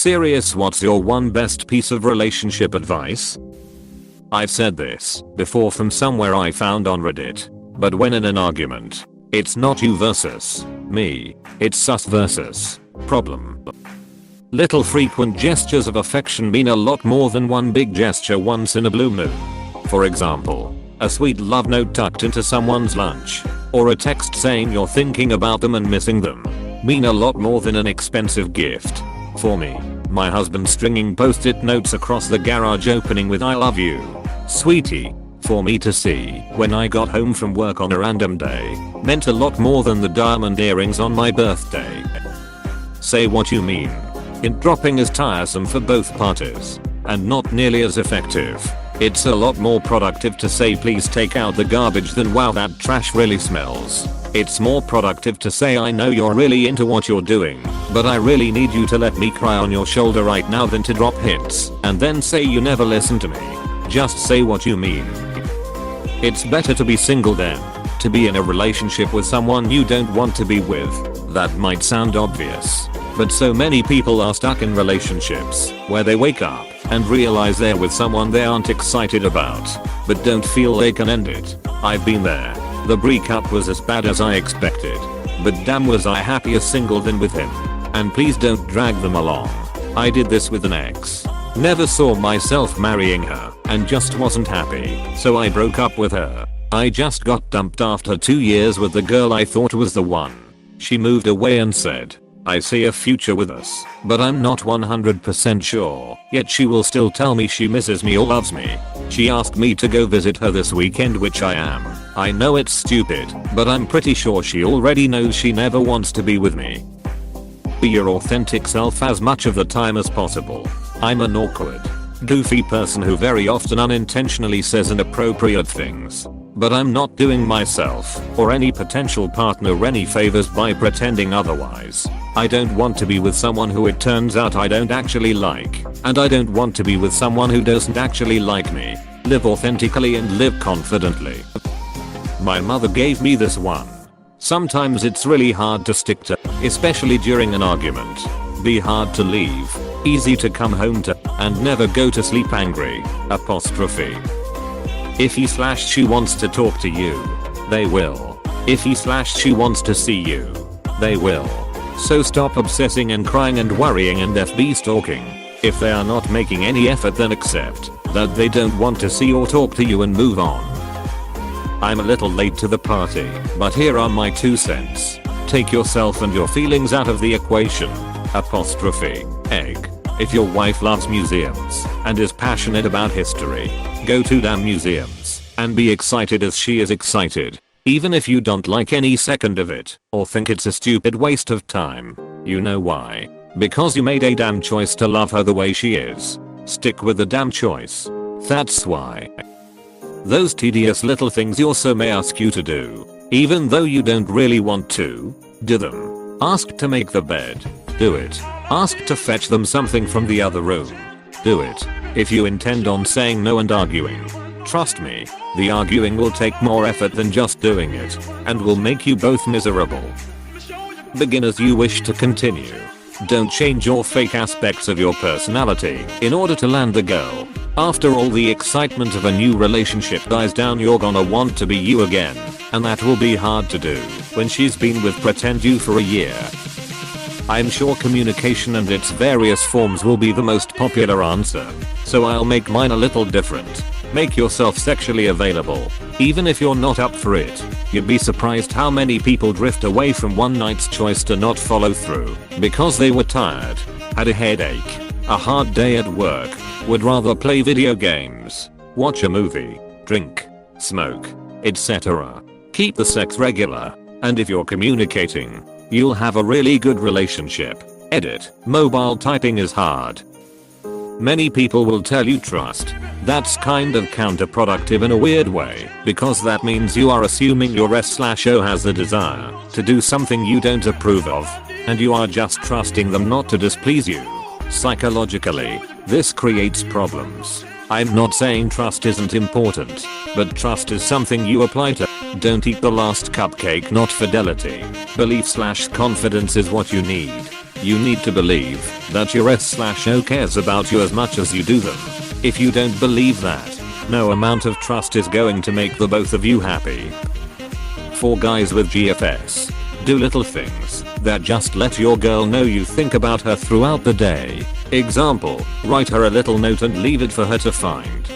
Serious, what's your one best piece of relationship advice? I've said this before from somewhere I found on Reddit. But when in an argument, it's not you versus me, it's us versus problem. Little frequent gestures of affection mean a lot more than one big gesture once in a blue moon. For example, a sweet love note tucked into someone's lunch, or a text saying you're thinking about them and missing them, mean a lot more than an expensive gift. For me, my husband stringing post-it notes across the garage opening with "I love you, sweetie," for me to see when I got home from work on a random day, meant a lot more than the diamond earrings on my birthday. Say what you mean. Hint dropping is tiresome for both parties, and not nearly as effective. It's a lot more productive to say "please take out the garbage" than "wow, that trash really smells." It's more productive to say "I know you're really into what you're doing, but I really need you to let me cry on your shoulder right now" than to drop hints and then say "you never listen to me." Just say what you mean. It's better to be single than to be in a relationship with someone you don't want to be with. That might sound obvious, but so many people are stuck in relationships where they wake up and realize they're with someone they aren't excited about, but don't feel they can end it. I've been there. The breakup was as bad as I expected, but damn was I happier single than with him. And please don't drag them along. I did this with an ex. Never saw myself marrying her and just wasn't happy, so I broke up with her. I just got dumped after 2 years with the girl I thought was the one. She moved away and said, "I see a future with us, but I'm not 100% sure." Yet she will still tell me she misses me or loves me. She asked me to go visit her this weekend, which I am. I know it's stupid, but I'm pretty sure she already knows she never wants to be with me. Be your authentic self as much of the time as possible. I'm an awkward, goofy person who very often unintentionally says inappropriate things. But I'm not doing myself or any potential partner any favors by pretending otherwise. I don't want to be with someone who it turns out I don't actually like, and I don't want to be with someone who doesn't actually like me. Live authentically and live confidently. My mother gave me this one. Sometimes it's really hard to stick to, especially during an argument. Be hard to leave, easy to come home to, and never go to sleep angry. Apostrophe. If he/she wants to talk to you, they will. If he/she wants to see you, they will. So stop obsessing and crying and worrying and FB stalking. If they are not making any effort, then accept that they don't want to see or talk to you and move on. I'm a little late to the party, but here are my 2 cents. Take yourself and your feelings out of the equation. Apostrophe. Egg. If your wife loves museums and is passionate about history, go to damn museums and be excited as she is excited. Even if you don't like any second of it or think it's a stupid waste of time. You know why? Because you made a damn choice to love her the way she is. Stick with the damn choice. That's why. Those tedious little things your so may ask you to do, even though you don't really want to, do them. Ask to make the bed. Do it. Ask to fetch them something from the other room. Do it. If you intend on saying no and arguing, trust me, the arguing will take more effort than just doing it, and will make you both miserable. Begin as you wish to continue. Don't change your fake aspects of your personality in order to land the girl. After all, the excitement of a new relationship dies down, you're gonna want to be you again, and that will be hard to do when she's been with pretend you for a year. I'm sure communication and its various forms will be the most popular answer, so I'll make mine a little different. Make yourself sexually available, even if you're not up for it. You'd be surprised how many people drift away from one night's choice to not follow through because they were tired, had a headache, a hard day at work, would rather play video games, watch a movie, drink, smoke, etc. Keep the sex regular, and if you're communicating, you'll have a really good relationship. Edit. Mobile typing is hard. Many people will tell you trust. That's kind of counterproductive in a weird way, because that means you are assuming your S/O has the desire to do something you don't approve of, and you are just trusting them not to displease you. Psychologically, this creates problems. I'm not saying trust isn't important, but trust is something you apply to. Don't eat the last cupcake, not fidelity. Belief/confidence is what you need. You need to believe that your S/O cares about you as much as you do them. If you don't believe that, no amount of trust is going to make the both of you happy. For guys with GFS, do little things that just let your girl know you think about her throughout the day. Example, write her a little note and leave it for her to find.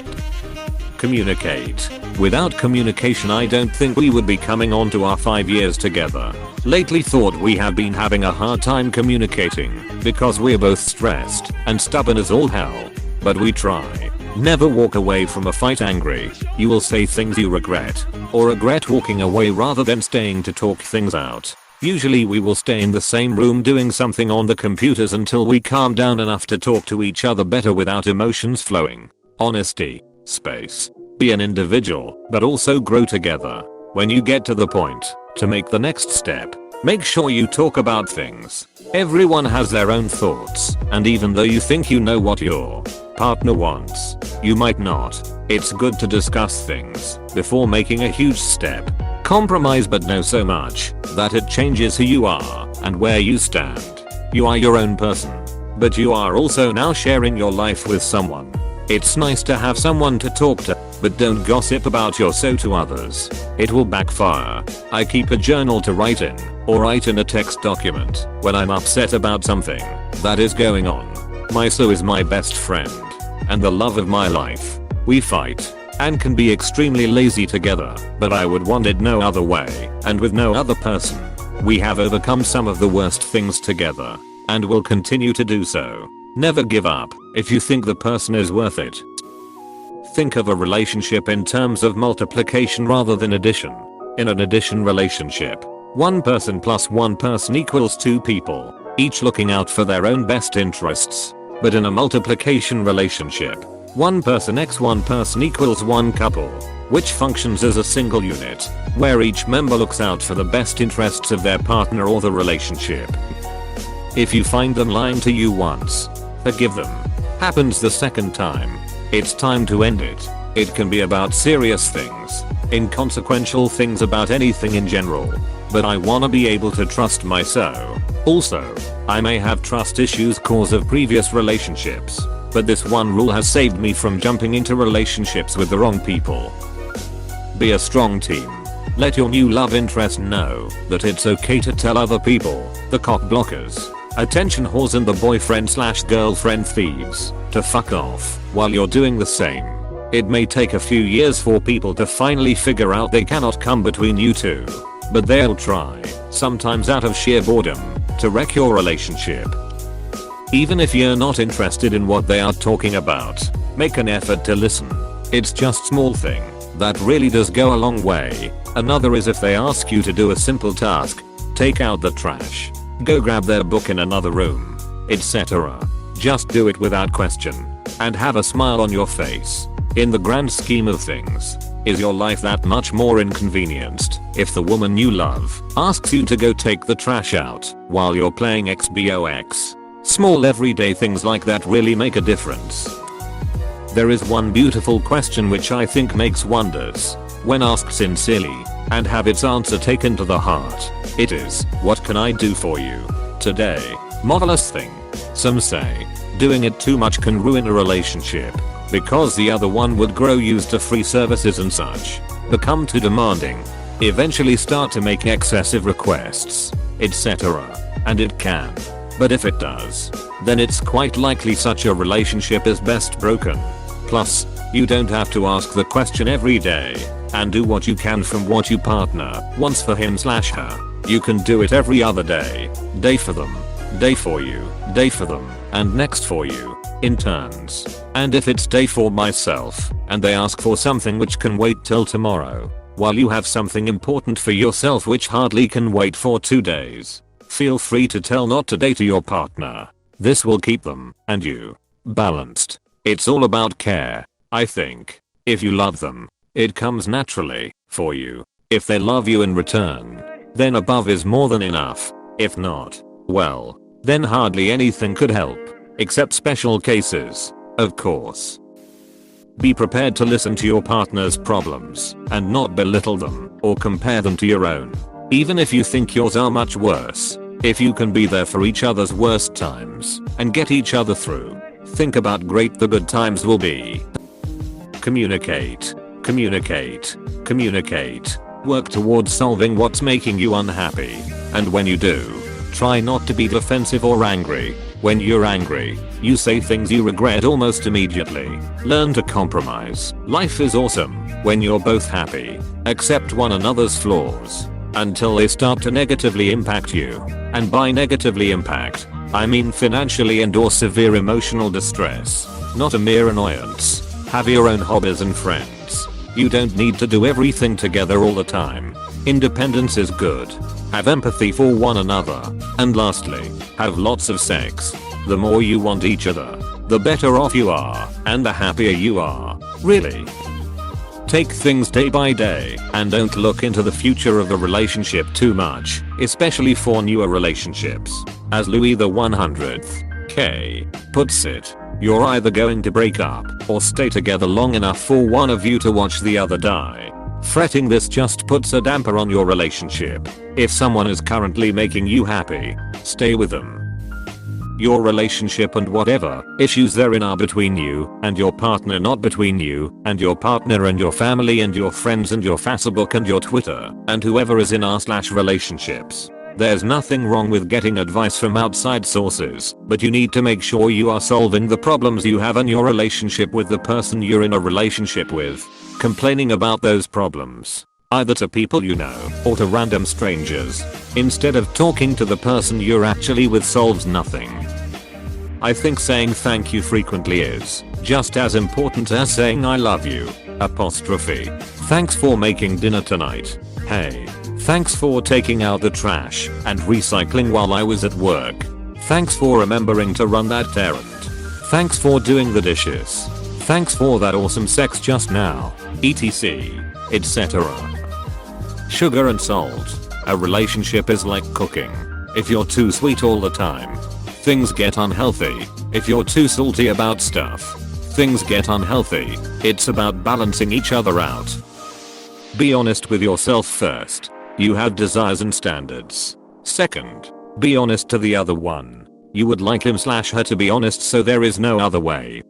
Communicate. Without communication, I don't think we would be coming on to our 5 years together. Lately thought we have been having a hard time communicating because we're both stressed and stubborn as all hell. But we try. Never walk away from a fight angry. You will say things you regret, or regret walking away rather than staying to talk things out. Usually we will stay in the same room doing something on the computers until we calm down enough to talk to each other better without emotions flowing. Honesty. Space. Be an individual, but also grow together. When you get to the point to make the next step, make sure you talk about things. Everyone has their own thoughts, and even though you think you know what your partner wants, you might not. It's good to discuss things before making a huge step. Compromise, but know so much that it changes who you are and where you stand. You are your own person, but you are also now sharing your life with someone. It's nice to have someone to talk to, but don't gossip about your so to others. It will backfire. I keep a journal to write in, or write in a text document when I'm upset about something that is going on. My so is my best friend and the love of my life. We fight and can be extremely lazy together, but I would want it no other way, and with no other person. We have overcome some of the worst things together and will continue to do so. Never give up if you think the person is worth it. Think of a relationship in terms of multiplication rather than addition. In an addition relationship, one person plus one person equals two people, each looking out for their own best interests. But in a multiplication relationship, one person x one person equals one couple, which functions as a single unit, where each member looks out for the best interests of their partner or the relationship. If you find them lying to you once, forgive them. Happens the second time, it's time to end it. It can be about serious things, inconsequential things, about anything in general. But I wanna be able to trust myself. Also, I may have trust issues cause of previous relationships, but this one rule has saved me from jumping into relationships with the wrong people. Be a strong team. Let your new love interest know that it's okay to tell other people, the cock blockers, attention whores and the boyfriend/girlfriend thieves, to fuck off while you're doing the same. It may take a few years for people to finally figure out they cannot come between you two, but they'll try, sometimes out of sheer boredom, to wreck your relationship. Even if you're not interested in what they are talking about, make an effort to listen. It's just small thing that really does go a long way. Another is if they ask you to do a simple task, take out the trash, go grab their book in another room, etc. Just do it without question and have a smile on your face. In the grand scheme of things, is your life that much more inconvenienced if the woman you love asks you to go take the trash out while you're playing Xbox? Small everyday things like that really make a difference. There is one beautiful question which I think makes wonders when asked sincerely and have its answer taken to the heart. It is, what can I do for you today? Marvelous thing. Some say doing it too much can ruin a relationship because the other one would grow used to free services and such, become too demanding, eventually start to make excessive requests, etc. And it can. But if it does, then it's quite likely such a relationship is best broken. Plus, you don't have to ask the question every day and do what you can from what your partner wants for him/her. You can do it every other day. Day for them, day for you, day for them, and next for you, in turns. And if it's day for myself, and they ask for something which can wait till tomorrow, while you have something important for yourself which hardly can wait for 2 days, feel free to tell not today to your partner. This will keep them, and you, balanced. It's all about care, I think. If you love them, it comes naturally, for you. If they love you in return, then above is more than enough. If not, well, then hardly anything could help. Except special cases, of course. Be prepared to listen to your partner's problems and not belittle them or compare them to your own. Even if you think yours are much worse, If you can be there for each other's worst times and get each other through, think about great the good times will be. Communicate. Communicate. Communicate. Work towards solving what's making you unhappy. And when you do, try not to be defensive or angry. When you're angry, you say things you regret almost immediately. Learn to compromise. Life is awesome when you're both happy. Accept one another's flaws until they start to negatively impact you. And by negatively impact, I mean financially and/or severe emotional distress, not a mere annoyance. Have your own hobbies and friends. You don't need to do everything together all the time. Independence is good. Have empathy for one another. And lastly, have lots of sex. The more you want each other, the better off you are, and the happier you are. Really. Take things day by day and don't look into the future of a relationship too much, especially for newer relationships. As Louis the 100th puts it, you're either going to break up or stay together long enough for one of you to watch the other die. Fretting this just puts a damper on your relationship. If someone is currently making you happy, stay with them. Your relationship and whatever issues therein are between you and your partner, not between you and your partner and your family and your friends and your Facebook and your Twitter and whoever is in r/relationships. There's nothing wrong with getting advice from outside sources, but you need to make sure you are solving the problems you have in your relationship with the person you're in a relationship with. Complaining about those problems, either to people you know or to random strangers, instead of talking to the person you're actually with, solves nothing. I think saying thank you frequently is just as important as saying I love you. Thanks for making dinner tonight. Hey. Thanks for taking out the trash and recycling while I was at work. Thanks for remembering to run that errand. Thanks for doing the dishes. Thanks for that awesome sex just now, etc. etc. Sugar and salt. A relationship is like cooking. If you're too sweet all the time, things get unhealthy. If you're too salty about stuff, things get unhealthy. It's about balancing each other out. Be honest with yourself first. You have desires and standards. Second, be honest to the other one. You would like him/her to be honest, so there is no other way.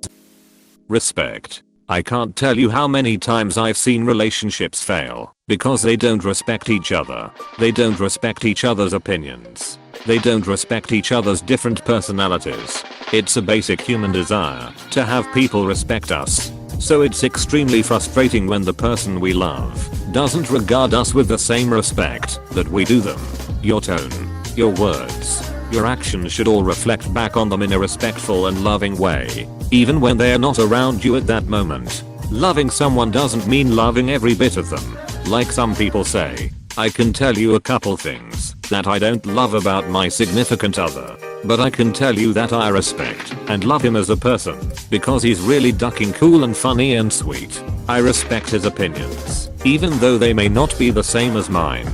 Respect. I can't tell you how many times I've seen relationships fail because they don't respect each other. They don't respect each other's opinions. They don't respect each other's different personalities. It's a basic human desire to have people respect us. So it's extremely frustrating when the person we love doesn't regard us with the same respect that we do them. Your tone, your words, your actions should all reflect back on them in a respectful and loving way, even when they're not around you at that moment. Loving someone doesn't mean loving every bit of them. Like some people say, I can tell you a couple things that I don't love about my significant other, but I can tell you that I respect and love him as a person because he's really ducking cool and funny and sweet. I respect his opinions, even though they may not be the same as mine.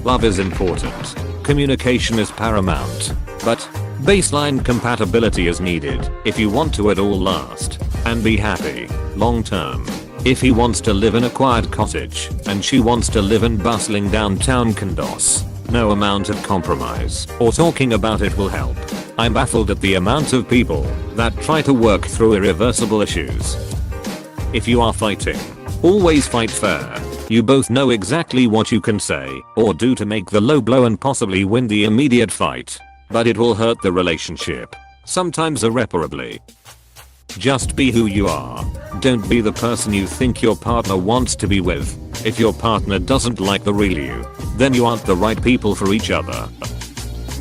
Love is important. Communication is paramount. But baseline compatibility is needed if you want to at all last and be happy long term. If he wants to live in a quiet cottage and she wants to live in bustling downtown Condos, no amount of compromise or talking about it will help. I'm baffled at the amount of people that try to work through irreversible issues. If you are fighting, always fight fair. You both know exactly what you can say or do to make the low blow and possibly win the immediate fight. But it will hurt the relationship, sometimes irreparably. Just be who you are. Don't be the person you think your partner wants to be with. If your partner doesn't like the real you, then you aren't the right people for each other.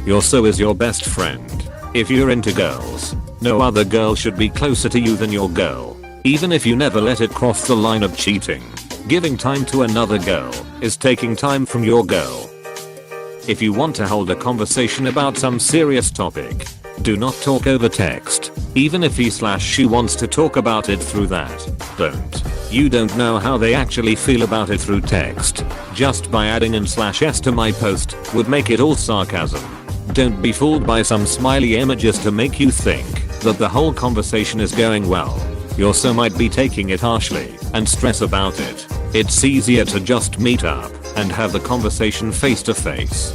Your so is your best friend. If you're into girls, no other girl should be closer to you than your girl, even if you never let it cross the line of cheating. Giving time to another girl is taking time from your girl. If you want to hold a conversation about some serious topic, do not talk over text, even if he/she wants to talk about it through that. Don't. You don't know how they actually feel about it through text. Just by adding an/s to my post would make it all sarcasm. Don't be fooled by some smiley images to make you think that the whole conversation is going well. Your so might be taking it harshly and stress about it. It's easier to just meet up and have the conversation face to face.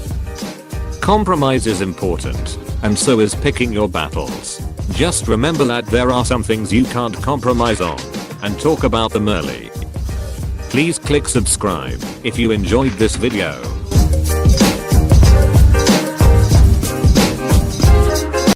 Compromise is important, and so is picking your battles. Just remember that there are some things you can't compromise on, and talk about them early. Please click subscribe if you enjoyed this video.